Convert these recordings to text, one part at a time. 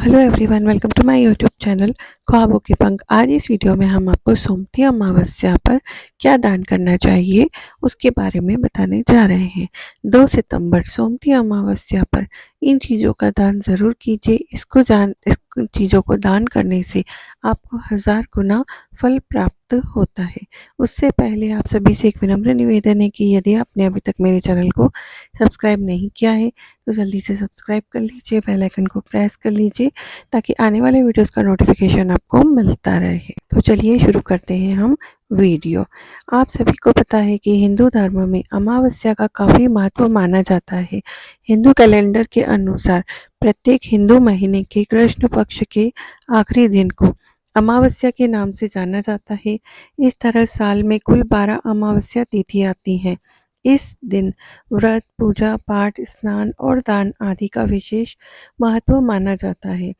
Hello everyone, welcome to my YouTube channel ख्वाबों के पंख। आज इस वीडियो में हम आपको सोमवती अमावस्या पर क्या दान करना चाहिए उसके बारे में बताने जा रहे हैं। 2 सितंबर सोमवती अमावस्या पर इन चीज़ों का दान ज़रूर कीजिए। इस चीज़ों को दान करने से आपको 1000 गुना फल प्राप्त होता है। उससे पहले आप सभी से एक विनम्र निवेदन है कि यदि आपने अभी तक मेरे चैनल को सब्सक्राइब नहीं किया है तो जल्दी से सब्सक्राइब कर लीजिए, बेल आइकन को प्रेस कर लीजिए ताकि आने वाले वीडियोस का नोटिफिकेशन आपको मिलता रहे। तो चलिए शुरू करते हैं हम वीडियो। आप सभी को पता है कि हिंदू धर्म में अमावस्या का काफ़ी महत्व माना जाता है। हिंदू कैलेंडर के अनुसार प्रत्येक हिंदू महीने के कृष्ण पक्ष के आखिरी दिन को अमावस्या के नाम से जाना जाता है। इस तरह साल में कुल 12 अमावस्या तिथि आती हैं। इस दिन व्रत, पूजा पाठ, स्नान और दान आदि का विशेष महत्व माना जाता है।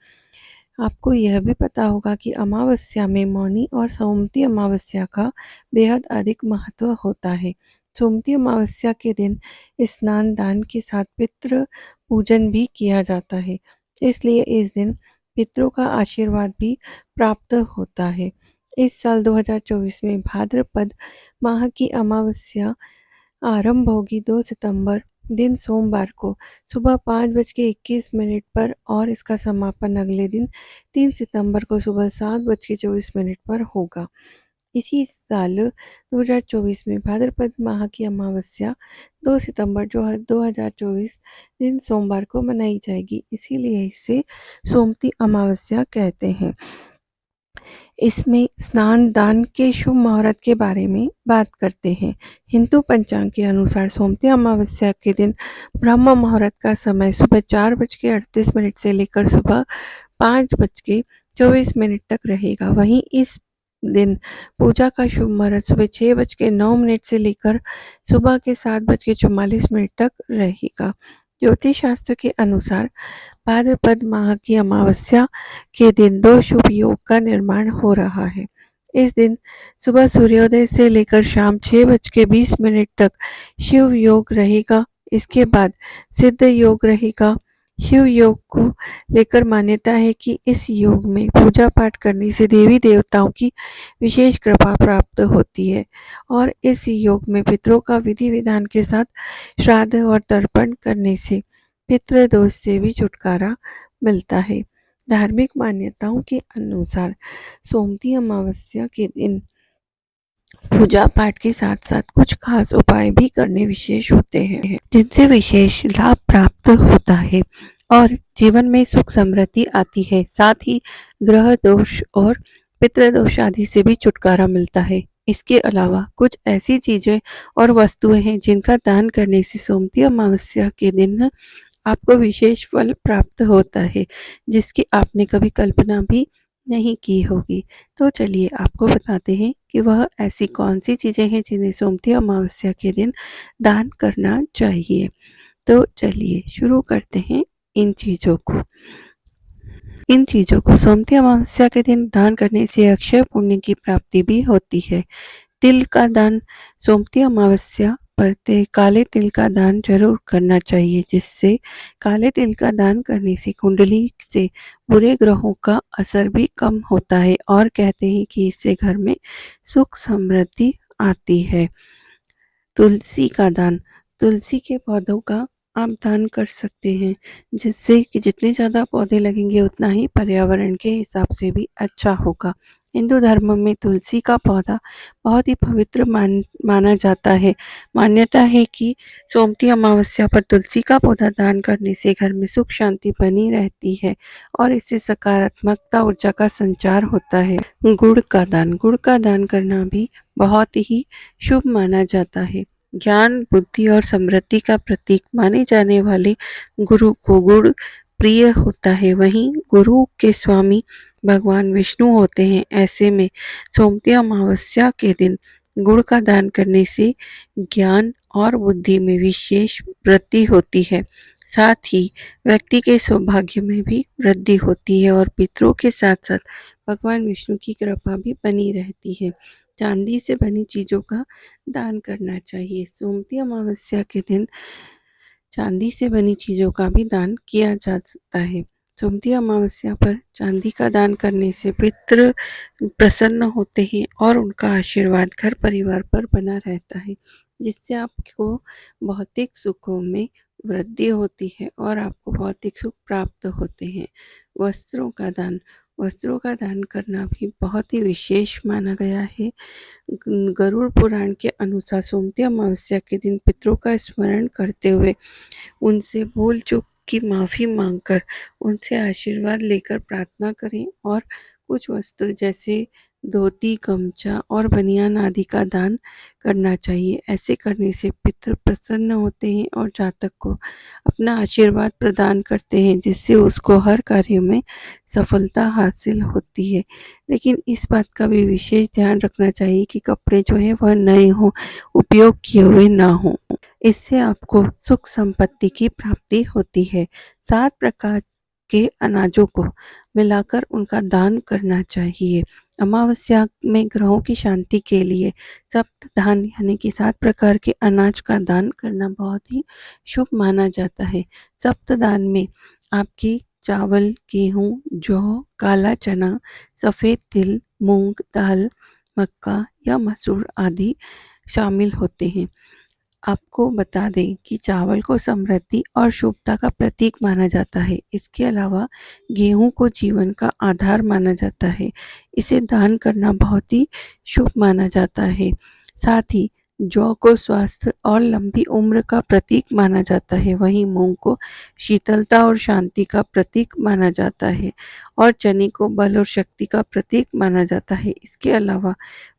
आपको यह भी पता होगा कि अमावस्या में मौनी और सोमवती अमावस्या का बेहद अधिक महत्व होता है। सोमवती अमावस्या के दिन स्नान दान के साथ पितृ पूजन भी किया जाता है, इसलिए इस दिन पितरों का आशीर्वाद भी प्राप्त होता है। इस साल 2024 में भाद्रपद माह की अमावस्या आरंभ होगी 2 सितंबर दिन सोमवार को सुबह 5:21 पर और इसका समापन अगले दिन 3 सितंबर को सुबह 7:24 पर होगा। इसी साल 2024 में भाद्रपद माह की अमावस्या 2 सितंबर जो है 2024 दिन सोमवार को मनाई जाएगी, इसीलिए इसे सोमवती अमावस्या कहते हैं। इसमें स्नान दान के शुभ मुहूर्त के बारे में बात करते हैं। हिंदू पंचांग के अनुसार सोमवती अमावस्या के दिन ब्रह्म मुहूर्त का समय सुबह 4:38 से लेकर सुबह 5:24 तक रहेगा। वहीं इस दिन पूजा का शुभ मुहूर्त सुबह 6:09 से लेकर सुबह के 7:44 तक रहेगा। ज्योतिष शास्त्र के अनुसार भाद्रपद माह की अमावस्या के दिन 2 शुभ योग का निर्माण हो रहा है। इस दिन सुबह सूर्योदय से लेकर शाम 6:20 तक शिव योग रहेगा। इसके बाद सिद्ध योग रहेगा। शिव योग को लेकर मान्यता है कि इस योग में पूजा पाठ करने से देवी देवताओं की विशेष कृपा प्राप्त होती है और इस योग में पितरों का विधि विधान के साथ श्राद्ध और तर्पण करने से पितृ दोष से भी छुटकारा मिलता है। धार्मिक मान्यताओं के अनुसार सोमवती अमावस्या के दिन पूजा पाठ के साथ साथ कुछ खास उपाय भी करने विशेष होते हैं, जिनसे विशेष लाभ प्राप्त होता है और जीवन में सुख समृद्धि आती है। साथ ही ग्रह दोष और पितृ दोष आदि से भी छुटकारा मिलता है। इसके अलावा कुछ ऐसी चीजें और वस्तुएं हैं जिनका दान करने से सोमवती अमावस्या के दिन आपको विशेष फल प्राप्त होता है, जिसकी आपने कभी कल्पना भी नहीं की होगी। तो चलिए आपको बताते हैं कि वह ऐसी कौन सी चीज़ें हैं जिन्हें सोमवती अमावस्या के दिन दान करना चाहिए। तो चलिए शुरू करते हैं इन चीज़ों को सोमवती अमावस्या के दिन दान करने से अक्षय पुण्य की प्राप्ति भी होती है। तिल का दान सोमवती अमावस्या पर काले तिल का दान जरूर करना चाहिए, जिससे काले तिल का दान करने से कुंडली से बुरे ग्रहों का असर भी कम होता है और कहते हैं कि इससे घर में सुख समृद्धि आती है। तुलसी का दान तुलसी के पौधों का आप दान कर सकते हैं, जिससे कि जितने ज़्यादा पौधे लगेंगे उतना ही पर्यावरण के हिसाब से भी अच्छा होगा। हिंदू धर्म में तुलसी का पौधा बहुत ही पवित्र माना जाता है। मान्यता है कि सोमवती अमावस्या पर तुलसी का पौधा दान करने से घर में सुख शांति बनी रहती है और इससे सकारात्मकता ऊर्जा का संचार होता है। गुड़ का दान करना भी बहुत ही शुभ माना जाता है। ज्ञान, बुद्धि और समृद्धि का प्रतीक माने जाने वाले गुरु को गुड़ प्रिय होता है। वहीं गुरु के स्वामी भगवान विष्णु होते हैं। ऐसे में सोमवती अमावस्या के दिन गुड़ का दान करने से ज्ञान और बुद्धि में विशेष वृद्धि होती है। साथ ही व्यक्ति के सौभाग्य में भी वृद्धि होती है और पितरों के साथ साथ भगवान विष्णु की कृपा भी बनी रहती है। चांदी से बनी चीज़ों का दान करना चाहिए। सोमवती अमावस्या के दिन चांदी से बनी चीज़ों का भी दान किया जा सकता है। सोमती अमावस्या पर चांदी का दान करने से पितृ प्रसन्न होते हैं और उनका आशीर्वाद घर परिवार पर बना रहता है, जिससे आपको भौतिक सुखों में वृद्धि होती है और आपको भौतिक सुख प्राप्त होते हैं। वस्त्रों का दान, वस्त्रों का दान करना भी बहुत ही विशेष माना गया है। गरुड़ पुराण के अनुसार सोमती अमावस्या के दिन पितरों का स्मरण करते हुए उनसे भूल चूक की माफ़ी मांगकर उनसे आशीर्वाद लेकर प्रार्थना करें और कुछ वस्त्र जैसे धोती, गमछा और बनियान आदि का दान करना चाहिए। ऐसे करने से पितृ प्रसन्न होते हैं और जातक को अपना आशीर्वाद प्रदान करते हैं, जिससे उसको हर कार्य में सफलता हासिल होती है। लेकिन इस बात का भी विशेष ध्यान रखना चाहिए कि कपड़े जो है वह नए हों, उपयोग किए हुए ना हों। इससे आपको सुख संपत्ति की प्राप्ति होती है। 7 प्रकार के अनाजों को मिलाकर उनका दान करना चाहिए। अमावस्या में ग्रहों की शांति के लिए सप्तधान यानी कि 7 प्रकार के अनाज का दान करना बहुत ही शुभ माना जाता है। सप्तदान में आपकी चावल, गेहूं, जौ, काला चना, सफ़ेद तिल, मूंग दाल, मक्का या मसूर आदि शामिल होते हैं। आपको बता दें कि चावल को समृद्धि और शुभता का प्रतीक माना जाता है। इसके अलावा गेहूं को जीवन का आधार माना जाता है। इसे दान करना बहुत ही शुभ माना जाता है। साथ ही जौ को स्वास्थ्य और लंबी उम्र का प्रतीक माना जाता है। वहीं मूंग को शीतलता और शांति का प्रतीक माना जाता है और चने को बल और शक्ति का प्रतीक माना जाता है। इसके अलावा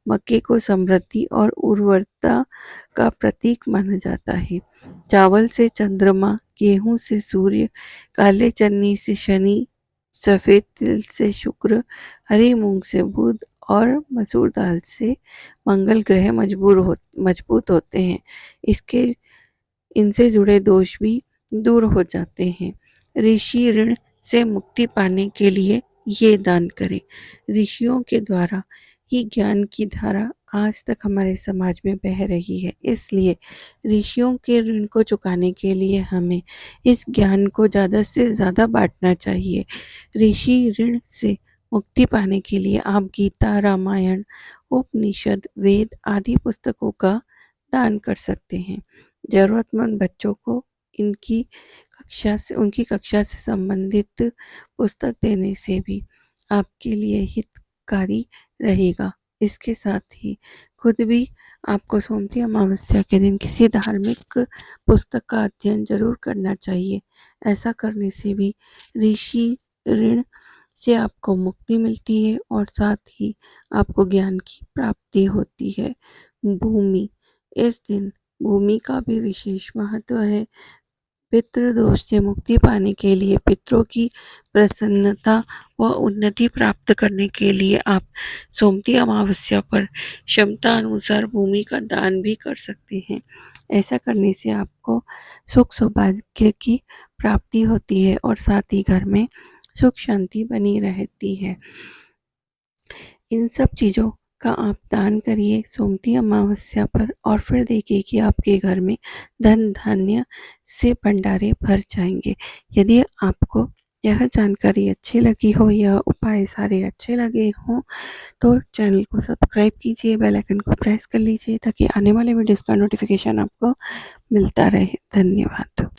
मक्के को समृद्धि और उर्वरता का प्रतीक माना जाता है। चावल से चंद्रमा, गेहूं से सूर्य, काले चने से शनि, सफेद तिल से शुक्र, हरी मूंग से बुध और मसूर दाल से मंगल ग्रह मजबूत होते हैं। इसके इनसे जुड़े दोष भी दूर हो जाते हैं। ऋषि ऋण से मुक्ति पाने के लिए ये दान करें। ऋषियों के द्वारा ही ज्ञान की धारा आज तक हमारे समाज में बह रही है, इसलिए ऋषियों के ऋण को चुकाने के लिए हमें इस ज्ञान को ज़्यादा से ज़्यादा बांटना चाहिए। ऋषि ऋण से मुक्ति पाने के लिए आप गीता, रामायण, उपनिषद, वेद आदि पुस्तकों का दान कर सकते हैं। ज़रूरतमंद बच्चों को उनकी कक्षा से संबंधित पुस्तक देने से भी आपके लिए हितकारी रहेगा। इसके साथ ही खुद भी आपको सोमती अमावस्या के दिन किसी धार्मिक पुस्तक का अध्ययन जरूर करना चाहिए। ऐसा करने से भी ऋषि ऋण से आपको मुक्ति मिलती है और साथ ही आपको ज्ञान की प्राप्ति होती है। भूमि, इस दिन भूमि का भी विशेष महत्व है। पितृदोष से मुक्ति पाने के लिए, पितरों की प्रसन्नता व उन्नति प्राप्त करने के लिए आप सोमती अमावस्या पर क्षमता अनुसार भूमि का दान भी कर सकते हैं। ऐसा करने से आपको सुख सौभाग्य की प्राप्ति होती है और साथ ही घर में सुख शांति बनी रहती है। इन सब चीज़ों का आप दान करिए सोमती अमावस्या पर और फिर देखिए कि आपके घर में धन धान्य से भंडारे भर जाएंगे। यदि आपको यह जानकारी अच्छी लगी हो, यह उपाय सारे अच्छे लगे हों, तो चैनल को सब्सक्राइब कीजिए, बेल आइकन को प्रेस कर लीजिए ताकि आने वाले वीडियोस का नोटिफिकेशन आपको मिलता रहे। धन्यवाद।